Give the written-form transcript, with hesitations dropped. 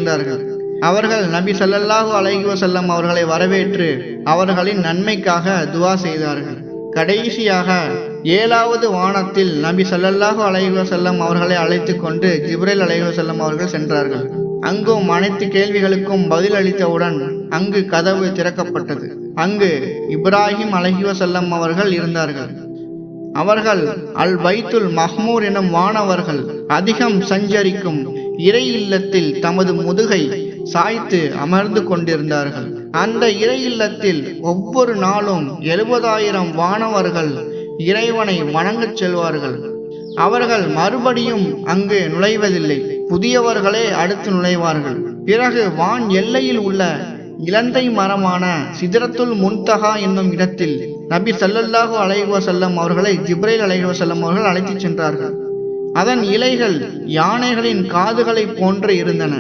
இருந்தார்கள். அவர்கள் நபி ஸல்லல்லாஹு அலைஹி வஸல்லம் அவர்களை வரவேற்று அவர்களின் நன்மைக்காக துஆ செய்தார்கள். கடைசியாக 7வது வானத்தில் நபி ஸல்லல்லாஹு அலைஹி வஸல்லம் அவர்களை அழைத்து கொண்டு ஜிப்ரீல் அலைஹிஸ்ஸலாம் அவர்கள் சென்றார்கள். அங்கும் அனைத்து கேள்விகளுக்கும் பதில் அளித்தவுடன் அங்கு கதவு திறக்கப்பட்டது. அங்கு இப்ராஹிம் அலைஹிஸ்ஸலாம் அவர்கள் இருந்தார்கள். அவர்கள் அல் பைத்துல் மஹ்மூர் எனும் வானவர்கள் அதிகம் சஞ்சரிக்கும் இறை இல்லத்தில் தமது முதுகை சாய்த்து அமர்ந்து கொண்டிருந்தார்கள். அந்த இறை இல்லத்தில் ஒவ்வொரு நாளும் 70,000 வானவர்கள் இறைவனை வணங்கச் செல்வார்கள். அவர்கள் மறுபடியும் அங்கு நுழைவதில்லை. புதியவர்களே அடுத்து நுழைவார்கள். பிறகு வான் எல்லையில் உள்ள இலந்தை மரமான சிதறத்துல் முன்தஹா என்னும் இடத்தில் நபி ஸல்லல்லாஹு அலைஹி வஸல்லம் அவர்களை ஜிப்ரீல் அலைஹிஸ்ஸலாம் அவர்கள் அழைத்துச் சென்றார்கள். அதன் இலைகள் யானைகளின் காதுகளை போன்று இருந்தன.